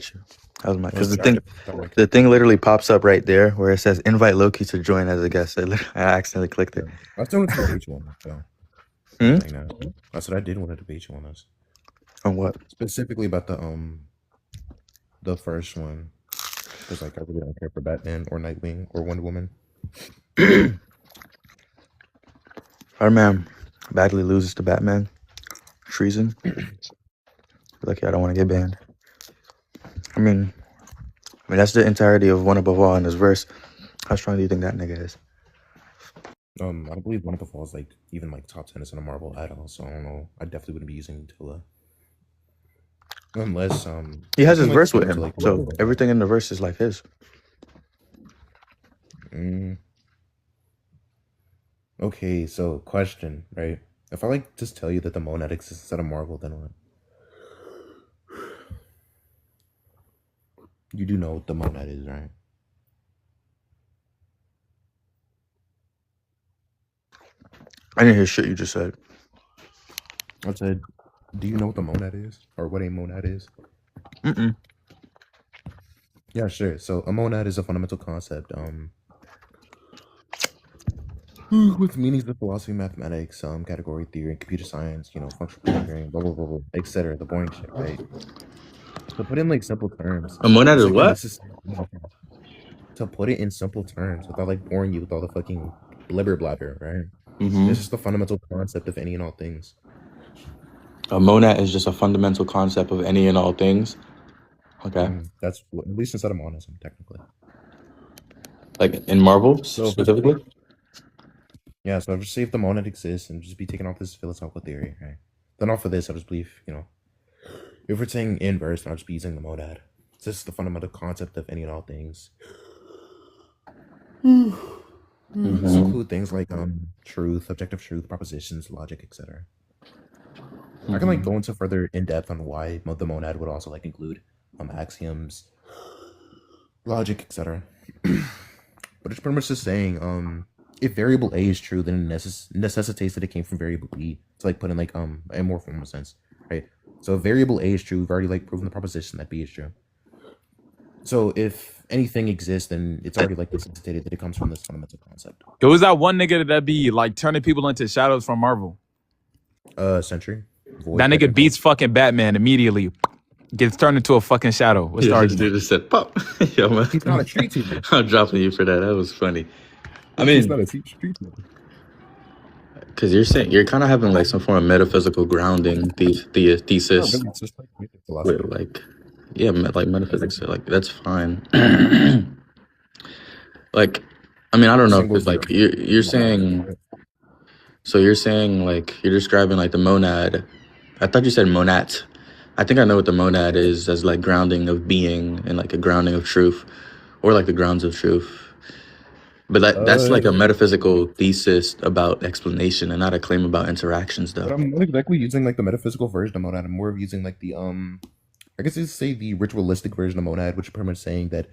you. That was my Oh, because the sorry. thing the thing literally pops up right there where it says invite Loki to join as a guest. I accidentally clicked it. I still want to debate you on this, though. Hmm? Saying that. I said I did want to debate you on this. On what? Specifically about the first one. Because like I really don't care for Batman or Nightwing or Wonder Woman. Our man badly loses to Batman. Treason. Like, yeah, I don't want to get banned. I mean that's the entirety of One Above All in this verse. How strong do you think that nigga is? I don't believe One of the Falls like even like top 10 is in a Marvel at all, so I don't know. I definitely wouldn't be using Tula. Unless He has you his can, like, verse with speak to, him, like, so everything in the verse is like his. Okay, so question, right? If I like just tell you that the Monad exists instead of Marvel, then what? You do know what the Monad is, right? I didn't hear shit you just said. I said, do you know what the Monad is? Or what a Monad is? Mm-mm. Yeah, sure. So a Monad is a fundamental concept, with meanings of philosophy, mathematics, category theory, computer science, functional programming, blah blah blah, blah, etc. The boring shit, right? To put in like simple terms, A monad it's is like the what? necessary. To put it in simple terms without like boring you with all the fucking blibber blabber, right? Mm-hmm. This is the fundamental concept of any and all things. A monad is just a fundamental concept of any and all things. Okay. That's at least inside of monism, technically. Like in Marvel So specifically? yeah, so just say if the monad exists and just be taking off this philosophical theory, right? Then off of this, I just believe, if we're saying inverse, then I'll just be using the monad. It's just the fundamental concept of any and all things. This include things like truth, objective truth, propositions, logic, etc. I can like go into further in depth on why the monad would also like include axioms, logic, etc. But it's pretty much just saying if variable A is true, then it necessitates that it came from variable B to like put in like a more formal sense, right? So if variable A is true, we've already like proven the proposition that B is true. So if anything exists, then it's already like necessitated that it comes from this fundamental concept. Who's that one nigga that be like turning people into shadows from Marvel? Sentry. Void, that nigga beats fucking Batman immediately. Gets turned into a fucking shadow. What's the This argument? dude just said pop. Yo, man. He's not a street teacher. I'm dropping you for that. That was funny. I He's not mean, a street teacher. because you're kind of having like some form of metaphysical grounding thesis It's just like with philosophy. like, yeah, like metaphysics. Like that's fine. Like, I mean, I don't know because like you're saying. So you're saying like you're describing like the monad. I thought you said monad. I think I know what the monad is as like grounding of being and like a grounding of truth, or like the grounds of truth. But that's like a metaphysical thesis about explanation and not a claim about interactions, though. But I'm not exactly using like the metaphysical version of monad. I'm more of using like the I guess you say the ritualistic version of monad, which is pretty much saying that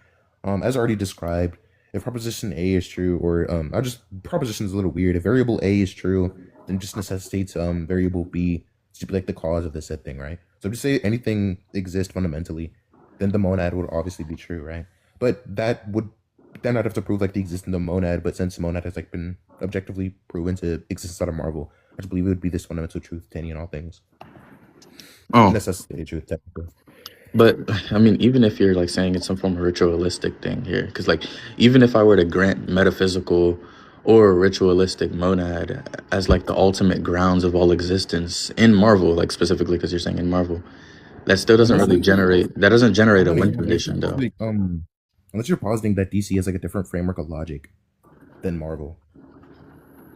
as already described, if proposition A is true, or proposition is a little weird. If variable A is true, then just necessitates variable B to be like the cause of the said thing, right? So if you say anything exists fundamentally, then the monad would obviously be true, right? But that would then I'd have to prove like the existence of monad, but since monad has like been objectively proven to exist out of Marvel, I just believe it would be this fundamental truth to any and all things. Oh, Necessitated truth, technically. but I mean, even if you're like saying it's some form of ritualistic thing here, because like even if I were to grant metaphysical or ritualistic monad as like the ultimate grounds of all existence in Marvel, like specifically because you're saying in Marvel, that still doesn't really generate. That doesn't generate a win condition, though. Like, unless you're positing that DC has like a different framework of logic than Marvel,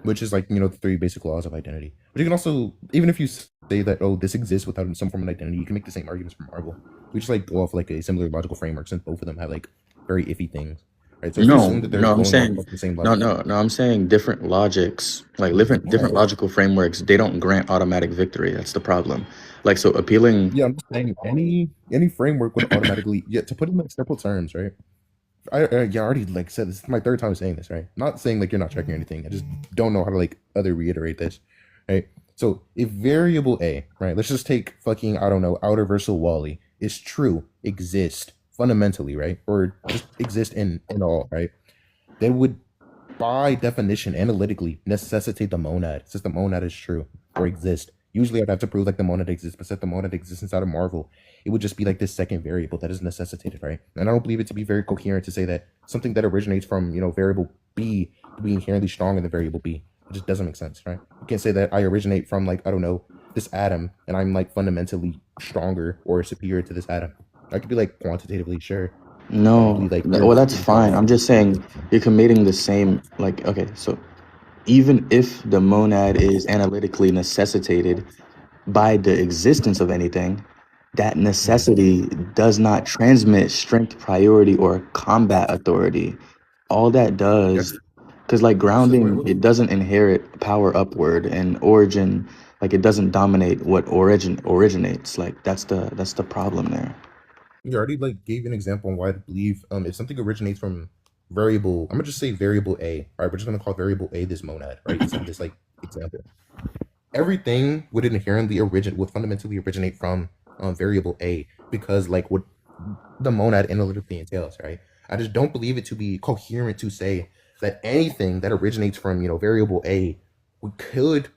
which is like the three basic laws of identity. But you can also, even if you say that this exists without some form of identity, you can make the same arguments for Marvel. We just like go off like a similar logical framework since both of them have like very iffy things, right? So if you assume that they're I'm going saying off the same logic, no. I'm saying different logics, like different logical frameworks. They don't grant automatic victory. That's the problem. Like so, appealing. Yeah, I'm just saying any framework would automatically to put it in like simple terms, right? I already like said this is my third time saying this, right? Not saying like you're not checking anything. I just don't know how to like reiterate this, right? So if variable A, right? Let's just take fucking I don't know Outerversal Wally. is true, exist fundamentally, right? Or just exist in all, right? That would by definition, analytically, necessitate the monad, since the monad is true or exist. Usually, I'd have to prove like the monad exists, but since the monad exists inside of Marvel, it would just be like this second variable that is necessitated, right? And I don't believe it to be very coherent to say that something that originates from variable B to be inherently strong in the variable B. It just doesn't make sense, right? You can't say that I originate from like I don't know this atom and I'm like fundamentally stronger or superior to this atom. I could be like quantitatively sure. No, Like well, there's that's fine. I'm just saying you're committing the same, like, okay, so even if the monad is analytically necessitated by the existence of anything, that necessity does not transmit strength, priority, or combat authority. All that yes. does, because like So wait, grounding, it doesn't inherit power upward, and origin, like it doesn't dominate what originates. Like that's the problem there. you already like gave an example on why I believe if something originates from variable, I'm gonna just say variable A. All right, we're just gonna call variable A this monad, right? Instead of this like example. Everything would inherently would fundamentally originate from variable A because like what the monad analytically entails, right? I just don't believe it to be coherent to say that anything that originates from variable A could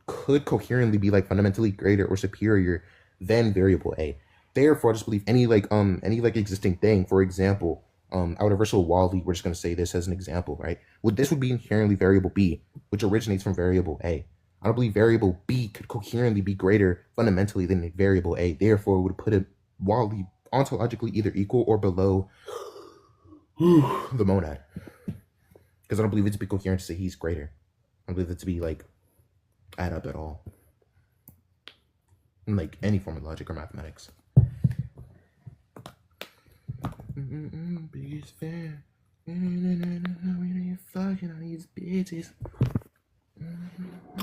coherently be like fundamentally greater or superior than variable A. Therefore, I just believe any like existing thing, for example, our universal Wally, we're just gonna say this as an example, right? This would be inherently variable B, which originates from variable A. I don't believe variable B could coherently be greater fundamentally than variable A. Therefore, it would put it Wally ontologically either equal or below the monad. Because I don't believe it to be coherent to say he's greater. I don't believe it to be like add up at all. In like any form of logic or mathematics. Biggest fan. Fucking on these bitches.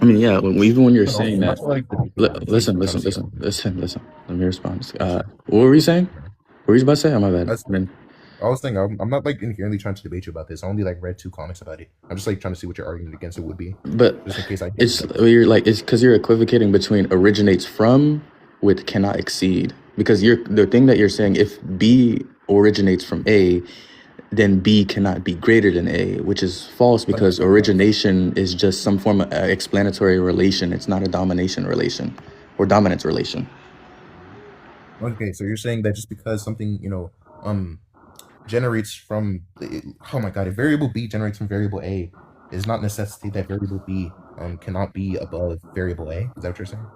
I mean, yeah, even when you're But also, saying I'm that, not like listen, trying to listen, see. listen, listen, listen. Let me respond. What were you saying? What were you about to say? Oh, my bad. That's, I was thinking I'm not like inherently trying to debate you about this. I only like read 2 comics about it. I'm just like trying to see what your argument against it would be, But just in case I it's like. you're like it's because you're equivocating between originates from with cannot exceed. Because you're the thing that you're saying, if B originates from A, then B cannot be greater than A, which is false But that's because origination is just some form of explanatory relation. It's not a domination relation or dominance relation. okay. So you're saying that just because something generates from oh my god, if variable B generates from variable A, is not necessity that variable B cannot be above variable A. Is that what you're saying?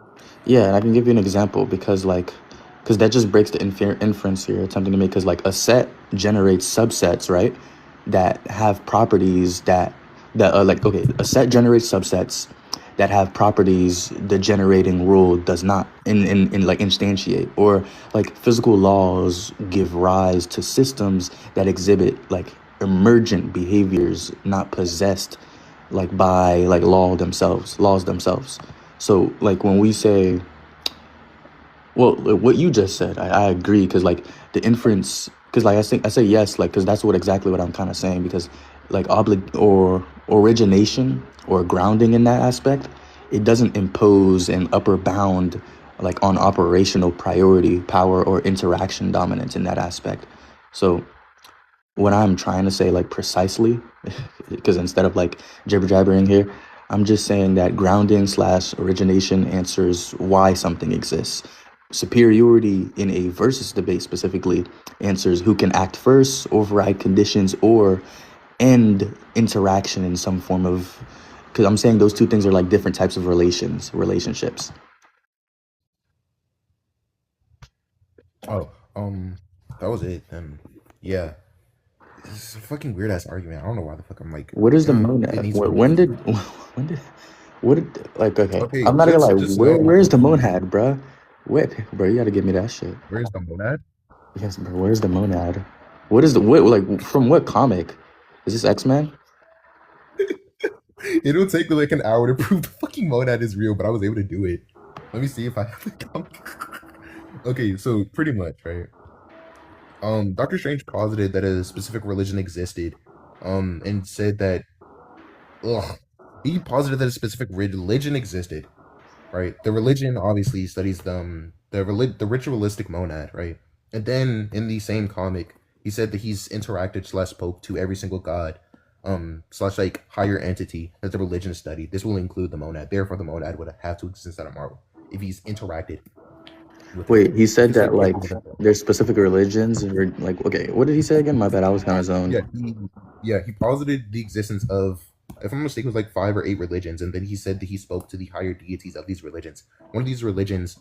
Yeah, and I can give you an example because that just breaks the inference you're attempting to make. Because like a set generates subsets, right? That have properties that are like okay, a set generates subsets that have properties the generating rule does not in like instantiate, or like physical laws give rise to systems that exhibit like emergent behaviors not possessed like by like laws themselves. So like when we say, well, like, what you just said, I agree because like the inference, because like I say yes, like because that's what exactly what I'm kind of saying because like or origination or grounding in that aspect, it doesn't impose an upper bound like on operational priority, power, or interaction dominance in that aspect. So what I'm trying to say, like precisely, because instead of like jibber jabbering here, I'm just saying that grounding slash origination answers why something exists. Superiority in a versus debate specifically answers who can act first, override conditions, or end interaction in some form of. Because I'm saying those two things are like different types of relationships. Oh, that was it then. Yeah, it's a fucking weird ass argument. I don't know why the fuck I'm like, What is the it monad? needs to be When did metaphysical. when did what did like okay? Okay, I'm not gonna lie. just know Where's the the monad, bruh? Where, bro? You gotta give me that shit. where's the monad? Yes, bro. Where's the monad? What is the what like from what comic? Is this X-Men? It'll take me like an hour to prove the fucking monad is real, but I was able to do it. Let me see if I have the comic. Okay, so pretty much, right? Doctor Strange posited that a specific religion existed, and said that, ugh, he posited that a specific religion existed, right? The religion obviously studies the ritualistic monad, right? And then in the same comic, he said that he's interacted slash spoke to every single god, slash like higher entity that the religion studied. This will include the monad. Therefore, the monad would have to exist inside of Marvel if he's interacted with it. Wait, he If said it's that like like there's specific religions or like okay, what did he say again? My bad, I was kind of zoned. he posited the existence of, if I'm not mistaken, it was like 5 or 8 religions, and then he said that he spoke to the higher deities of these religions. One of these religions,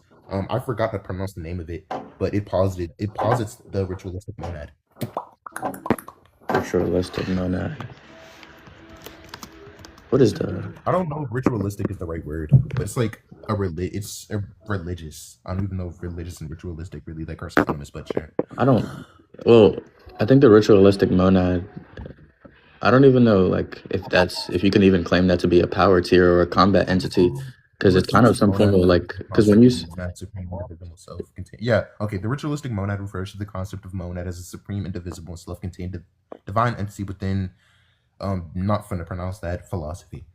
I forgot to pronounce the name of it, but it posits the ritualistic monad. Ritualistic monad. What is the? I don't know if ritualistic is the right word, but it's like it's a religious. I don't even know if religious and ritualistic really like are synonymous, but sure. I don't. Well, I think the ritualistic monad. I don't even know like if you can even claim that to be a power tier or a combat entity, because it's kind of Ritualistic some form monad of refers like to the because when concept you of monad, supreme indivisible self-contained. Yeah, okay. The ritualistic monad refers to the concept of monad as a supreme indivisible and self-contained divine entity within not fun to pronounce that philosophy.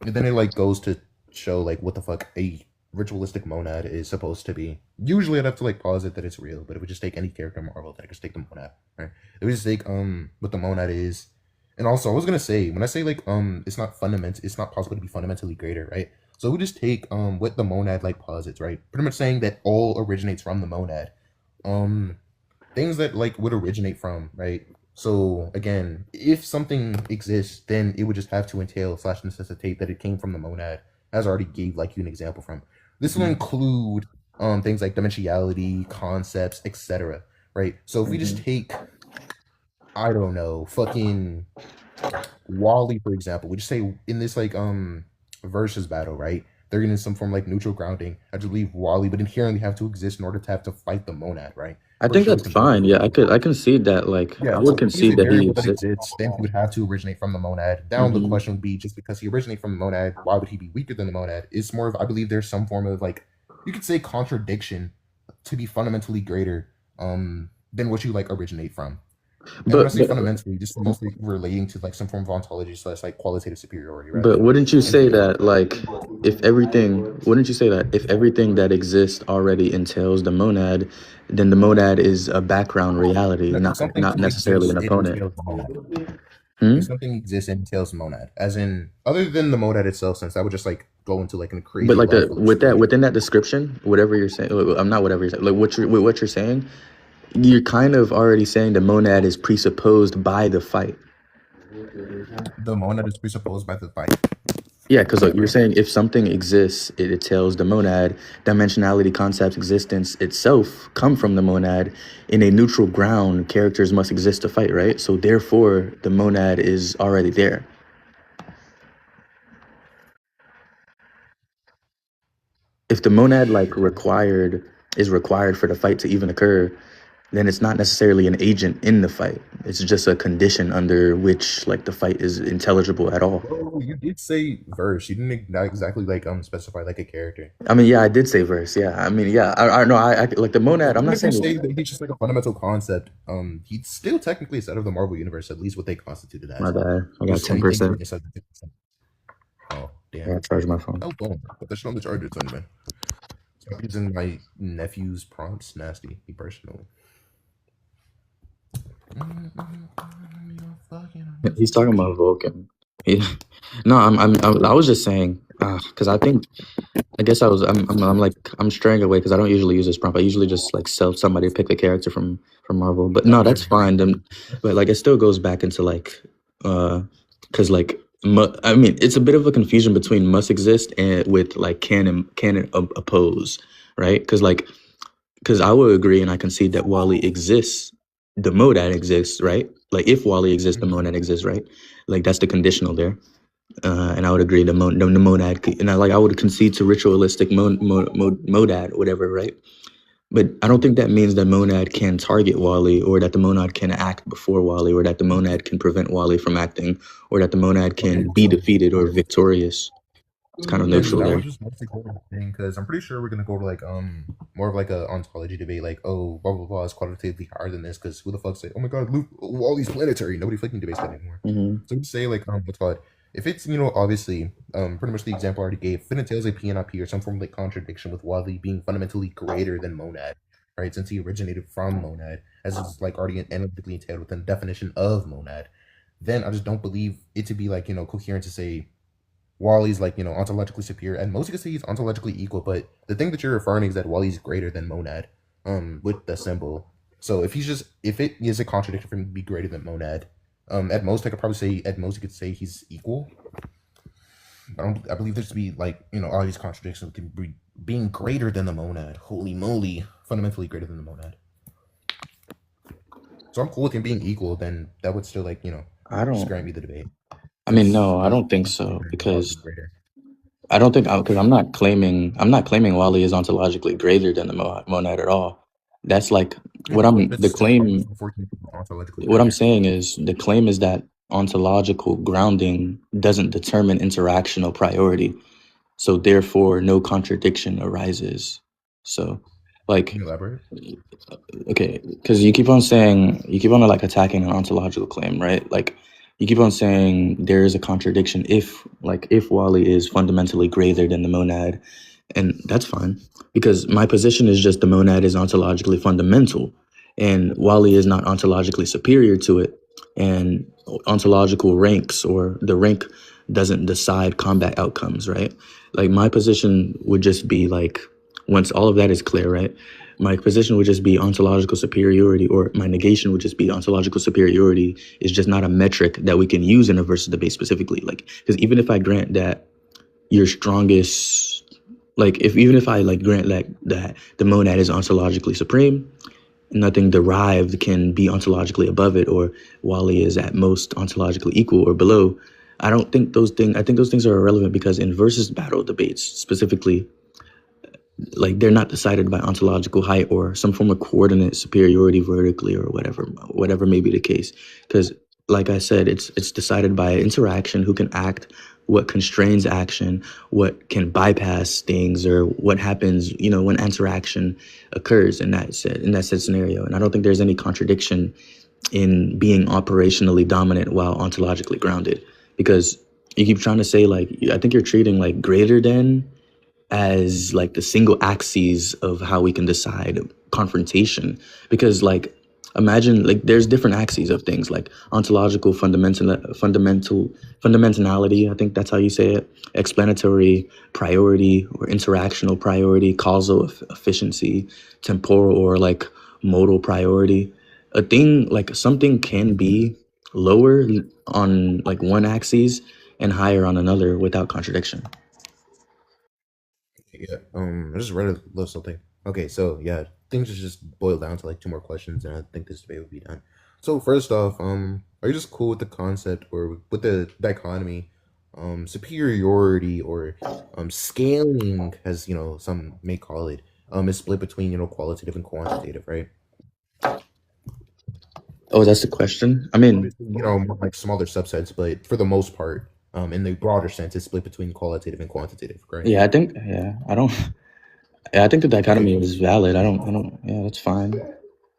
And then it like goes to show like what the fuck a ritualistic monad is supposed to be. Usually I'd have to like posit that it's real, but it would just take any character in Marvel that I could just take the monad. Right? It would just take what the monad is. And also I was gonna say, when I say like it's not possible to be fundamentally greater, right? So we just take what the monad like posits, right? Pretty much saying that all originates from the monad. Things that like would originate from, right? So again, if something exists, then it would just have to entail slash necessitate that it came from the monad, as I already gave like you an example from. This will include things like dimensionality, concepts, etc. Right? So if we just take, I don't know, fucking Wally, for example, we just say in this like versus battle, right? They're getting some form of, like neutral grounding. I just believe Wally would inherently have to exist in order to have to fight the monad, right? I Pretty think sure we that's can both fine. agree Yeah, on that. I concede that. Like I Yeah, would so if he's concede a that he variable that exists. exists, then he would have to originate from the monad. Now the Hmm. question would be, just because he originates from the monad, why would he be weaker than the monad? It's more of, I believe there's some form of like, you could say contradiction to be fundamentally greater than what you like originate from. And when I say But fundamentally, this is mostly relating to like some form of ontology slash like qualitative superiority, but rather. wouldn't you And say that like wouldn't you say that if everything that exists already entails the monad, then the monad is a background reality, if not something not necessarily exists, an it opponent? entails the monad. If Hmm? something exists, it entails monad. As in, other than the monad itself, since that would just like go into like a But crazy like level of with that abstraction. within that description, whatever you're saying, I'm not whatever you're saying. Like what you're saying, you're kind of already saying the monad is presupposed by the fight. The monad is presupposed by the fight. Yeah, because Is that like you're correct? saying, if something exists, it entails the monad. Dimensionality, concepts, existence itself come from the monad. In a neutral ground, characters must exist to fight, right? So therefore, the monad is already there. If the monad like required is required for the fight to even occur, then it's not necessarily an agent in the fight. It's just a condition under which like the fight is intelligible at all. Well, you did say verse. You didn't not exactly like specify like a character. I mean, yeah, I did say verse. Yeah, I mean, yeah, I know. I like the monad. I'm Even not if you saying say that he's just like a fundamental concept, he's still technically a set of the Marvel universe, at least what they constituted my as. bad. I got Just only thing 10%. is like, oh I damn. gotta charge my phone. Oh boom. Put that shit on the charger, son, man. Stop using my nephew's prompts. Nasty. Me personally. He's talking about Vulcan. Yeah. No, I was just saying, because I guess I'm like I'm straying away because I don't usually use this prompt. I usually just like tell somebody to pick the character from Marvel. But no, that's fine. Then, but like it still goes back into like, because like I mean it's a bit of a confusion between must exist and with like can oppose, right? Because I would agree and I concede that Wally exists, the monad exists, right? Like if Wally exists, the monad exists, right? Like that's the conditional there. And I would agree the monad, and I would concede to ritualistic monad, whatever, right? But I don't think that means that monad can target Wally, or that the monad can act before Wally, or that the monad can prevent Wally from acting, or that the monad can be defeated or victorious. It's kind of And neutral that was there. just mostly cool thing because I'm pretty sure we're gonna go to like more of like a ontology debate, like, oh, blah blah blah is qualitatively higher than this, because who the fuck say, oh my god, Luke, Wally's planetary? Nobody fucking debates that anymore. Hmm. So we say like what's called, if it's, obviously pretty much the example I already gave, if it entails a PNIP or some form of like contradiction with Wally being fundamentally greater than monad, right? Since he originated from monad, as is like already analytically entailed within the definition of monad, then I just don't believe it to be like, coherent to say Wally's like, ontologically superior. And most you could say he's ontologically equal, but the thing that you're referring is that Wally's greater than monad, with the symbol. So if it is a contradiction for him to be greater than monad, at most you could say he's equal. I believe there to be like, all these contradictions can be being greater than the monad. Holy moly, fundamentally greater than the monad. So I'm cool with him being equal. Then that would still like, I just don't. grant me the debate. I mean, no, I don't think so because I don't think because I'm not claiming Wally is ontologically greater than the monad at all. That's like what I'm the claim. What I'm saying is the claim is that ontological grounding doesn't determine interactional priority, so therefore no contradiction arises. So, like, Can you elaborate? okay, because you keep on like attacking an ontological claim, right? Like, you keep on saying there is a contradiction if Wally is fundamentally greater than the monad, and that's fine because my position is just the monad is ontologically fundamental, and Wally is not ontologically superior to it, and ontological ranks or the rank doesn't decide combat outcomes, right? Like my position would just be like once all of that is clear, right? My position would just be ontological superiority, or my negation would just be ontological superiority is just not a metric that we can use in a versus debate specifically. Like, because even if I grant that your strongest, like, even if I like grant that the monad is ontologically supreme, nothing derived can be ontologically above it, or Wally is at most ontologically equal or below. I don't think those things. I think those things are irrelevant because in versus battle debates specifically, like they're not decided by ontological height or some form of coordinate superiority vertically or whatever may be the case. Because like I said, it's decided by interaction, who can act, what constrains action, what can bypass things, or what happens, when interaction occurs in that said scenario. And I don't think there's any contradiction in being operationally dominant while ontologically grounded, because you keep trying to say like I think you're treating like greater than as like the single axes of how we can decide confrontation, because like imagine like there's different axes of things like ontological fundamentality, I think that's how you say it, explanatory priority or interactional priority, causal efficiency, temporal or like modal priority. A thing like something can be lower on like one axis and higher on another without contradiction. Yeah. I just read a little something. Okay, so yeah, things just boil down to like two more questions, and I think this debate will be done. So first off, are you just cool with the concept or with the dichotomy, superiority or scaling, as some may call it, is split between qualitative and quantitative, right? Oh, that's the question. I mean, More like smaller subsets, but for the most part, in the broader sense, it's split between qualitative and quantitative, right? yeah, I don't, yeah, I think the dichotomy is valid. Yeah, that's fine.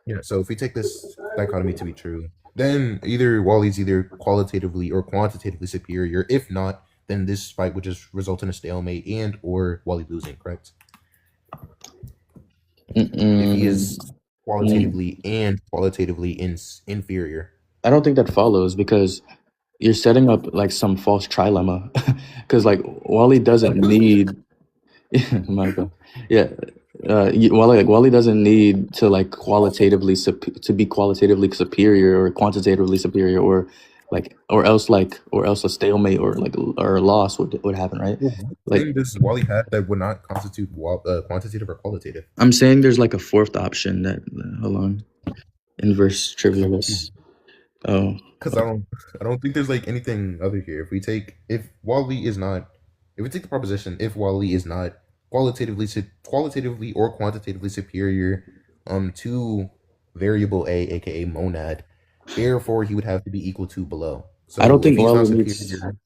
Yeah, so if we take this dichotomy to be true, then either Wally's either qualitatively or quantitatively superior. If not, then this fight would just result in a stalemate and or Wally losing, correct? If he is qualitatively and qualitatively inferior. I don't think that follows because you're setting up like some false trilemma. Because like Wally doesn't need, Michael, yeah, Wally doesn't need to like to be qualitatively superior or quantitatively superior, or else a stalemate or or a loss would happen, right? Like, does Wally have that would not constitute quantitative or qualitative? I'm saying there's like a fourth option that hold on, inverse trivialist. Oh, because I don't think there's like anything other here. If we take if we take the proposition if Wally is not qualitatively or quantitatively superior to variable A, aka monad, therefore he would have to be equal to below. So I don't think if he's Wally not needs. superior,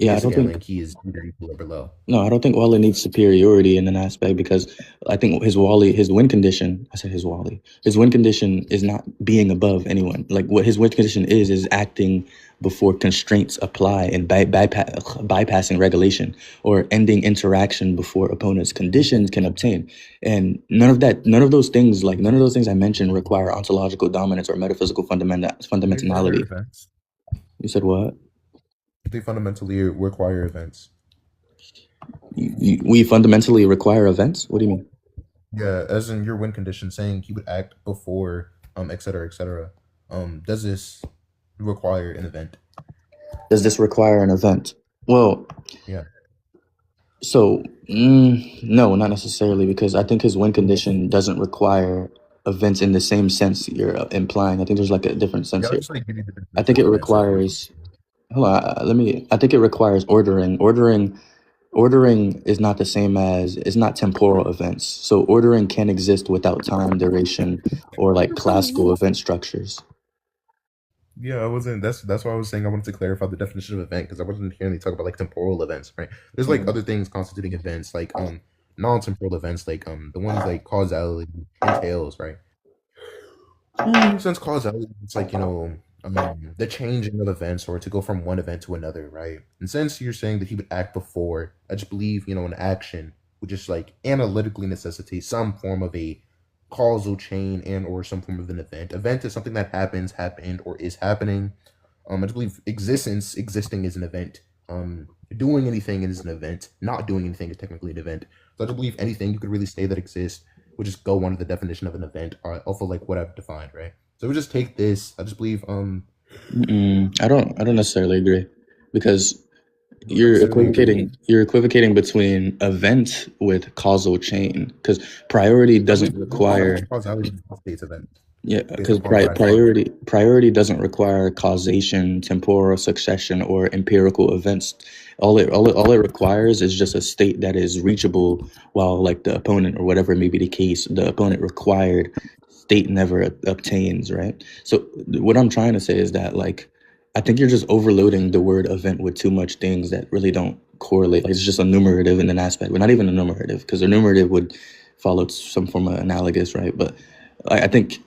Yeah, I his don't think. scaling, he is either equal or below. No, I don't think Wally needs superiority in an aspect because I think his win condition. I said his Wally. His win condition is not being above anyone. Like what his win condition is acting before constraints apply and bypassing regulation or ending interaction before opponents' conditions can obtain. And none of those things, like none of those things I mentioned, require ontological dominance or metaphysical They require fundamentality. events. You said what? They fundamentally require events. We fundamentally require events. What do you mean? Yeah, as in your win condition saying he would act before, et cetera, et cetera. Does this require an event? Does this require an event? Well, Yeah. so no, not necessarily, because I think his win condition doesn't require events in the same sense you're implying. I think there's like a different sense Yeah, I'll here. just like give you the I definition think of it events real quick. requires. Hold on, I think it requires ordering. Ordering is not the same as it's not temporal events. So ordering can exist without time, duration, or like classical event structures. Yeah, I wasn't. That's why I was saying I wanted to clarify the definition of event because I wasn't hearing you talk about like temporal events, right? There's like other things constituting events, like non-temporal events, like the ones like causality entails, right? Since causality, it's like the changing of events or to go from one event to another, right? And since you're saying that he would act before, I just believe an action would just like analytically necessitate some form of a causal chain and or some form of an event. Event is something that happened, or is happening. I just believe existing is an event. Doing anything is an event. Not doing anything is technically an event. So I just believe anything you could really say that exists would just go under the definition of an event, off of like what I've defined, right? So we just take this. I just believe I don't necessarily agree because don't necessarily agree. you're equivocating between event with causal chain because priority I believe doesn't require. causality states event Yeah, based because upon what I saw. priority doesn't require causation, temporal succession, or empirical events. All it requires is just a state that is reachable while like the opponent or whatever may be the case, the opponent required state never obtains, right? So what I'm trying to say is that like I think you're just overloading the word event with too much things that really don't correlate. Like it's just a numerative in an aspect, but not even a numerative because a numerative would follow some form of analogous, right? But I think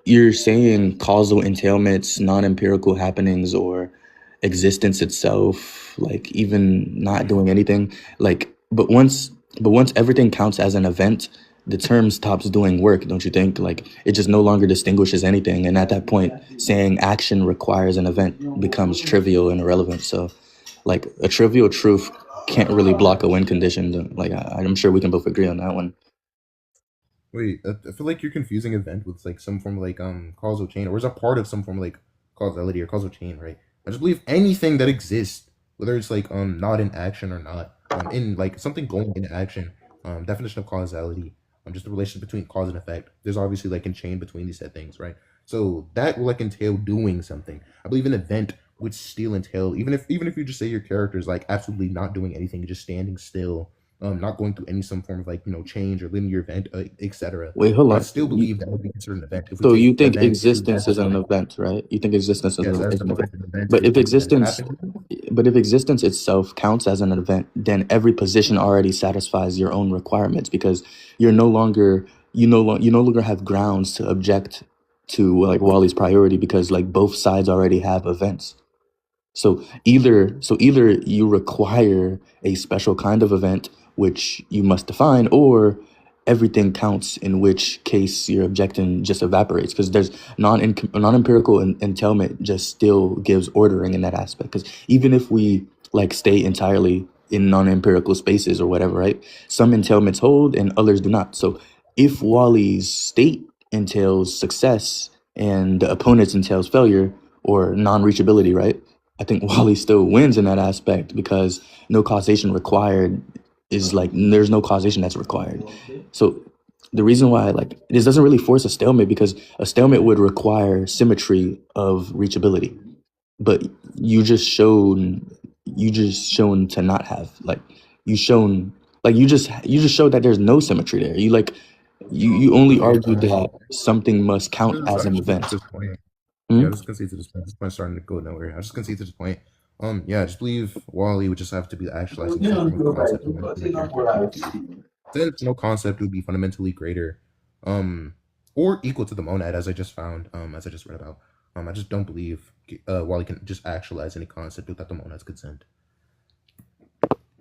you're saying causal entailments, non-empirical happenings, or existence itself, like even not doing anything, like but once everything counts as an event, the term stops doing work, don't you think? Like it just no longer distinguishes anything, and at that point saying action requires an event becomes trivial and irrelevant. So like a trivial truth can't really block a win condition. Like I'm sure we can both agree on that one. Wait, I feel like you're confusing event with like some form of like causal chain, or is a part of some form of like causality or causal chain, right? I just believe anything that exists, whether it's like not in action or not, in like something going into action, definition of causality, just the relation between cause and effect. There's obviously like a chain between these said things, right? So that will like entail doing something. I believe an event would still entail, even if you just say your character is like absolutely not doing anything, just standing still, not going through any some form of like change or linear event, etc. Wait, hold I on. still believe that would be considered an event if we So you take think event to existence that is an define. event, right? You think existence Yes, as is an event. defined an event But is if something that is existence happening. but if existence itself counts as an event, then every position already satisfies your own requirements because you no longer have grounds to object to like Wally's priority because like both sides already have events. So either you require a special kind of event which you must define, or everything counts, in which case your objection just evaporates because there's non-empirical entailment just still gives ordering in that aspect. Because even if we like stay entirely in non-empirical spaces or whatever, right? Some entailments hold and others do not. So if Wally's state entails success and the opponent's entails failure or non-reachability, right? I think Wally still wins in that aspect because no causation required is like there's no causation that's required. So the reason why like this doesn't really force a stalemate because a stalemate would require symmetry of reachability, but you just shown to not have like you just showed that there's no symmetry there. You only Wait, argued that something must count I as an just concede to event. this point. Hmm? Yeah, I just concede to this point. This point's starting to go nowhere. I just concede to this point. Yeah, I just believe Wally would just have to be actualizing some form of concept to make the character confused. Since no concept would be fundamentally greater, um, or equal to the monad, as I just found, as I just read about. I just don't believe Wally can just actualize any concept without the monad's consent.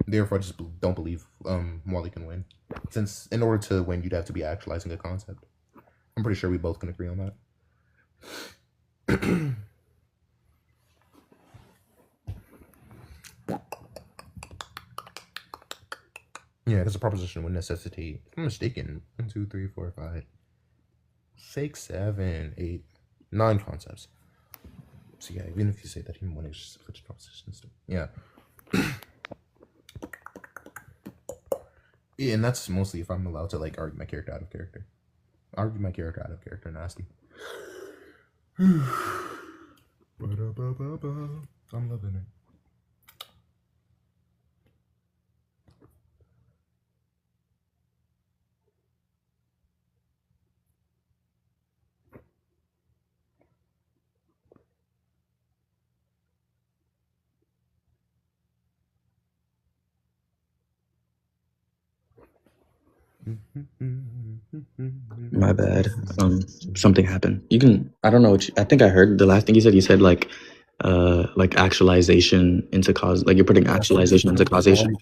Therefore, I just don't believe Wally can win. Since in order to win, you'd have to be actualizing a concept. I'm pretty sure we both can agree on that. Yeah, because the proposition would necessitate, if I'm mistaken, 1, 2, 3, 4, 5, 6, 7, 8, 9 concepts. So yeah, even if you say that even one is just such propositions, yeah. Yeah, and that's mostly if I'm allowed to like argue my character out of character. Argue my character out of character, nasty. I'm loving it. My bad. Something happened. You can. I don't know what. I think I heard the last thing you said. You said like actualization into cause. Like you're putting actualization into causation.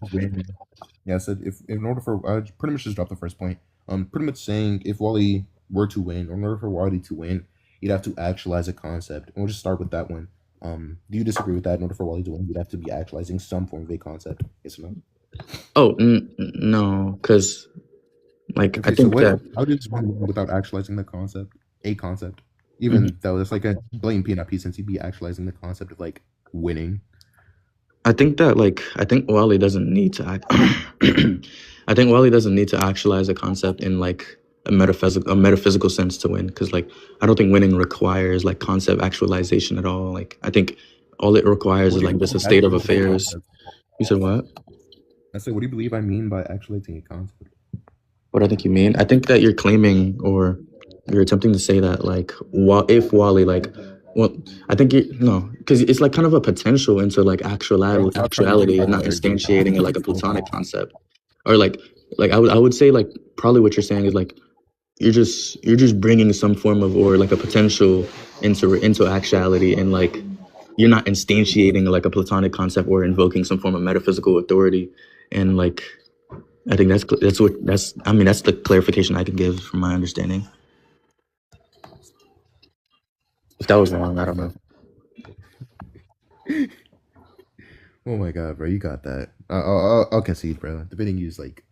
Yeah, I said if in order for I pretty much just dropped the first point. Pretty much saying if Wally were to win, or in order for Wally to win, you'd have to actualize a concept. And we'll just start with that one. Do you disagree with that? In order for Wally to win, you'd have to be actualizing some form of a concept. Yes or no? Oh no, because like Okay, I so think what? that How does one win without actualizing the concept? A concept, even though it's like a blatant peanut piece, since you'd be actualizing the concept of like winning. I think that like I think Wally doesn't need to act. I think Wally doesn't need to actualize a concept in like a metaphysical sense to win, because like I don't think winning requires like concept actualization at all. Like I think all it requires is like just a state of affairs. You said what? I said, what do you believe I mean by actualizing a concept? What I think you mean? I think that you're claiming or you're attempting to say that like if Wally like well I think no, because it's like kind of a potential into like actuality and not instantiating it like a platonic concept, or like I would say like probably what you're saying is like you're just bringing some form of or like a potential into actuality, and like you're not instantiating like a platonic concept or invoking some form of metaphysical authority. And like I think that's the clarification I can give from my understanding. If that was wrong, I don't know. Oh my god, bro, you got that. I'll concede, bro. Debating you is like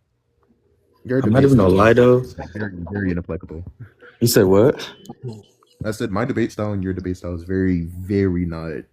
your I'm not debate even gonna style lie though. is like very inapplicable. You said what? I said my debate style and your debate style is very not.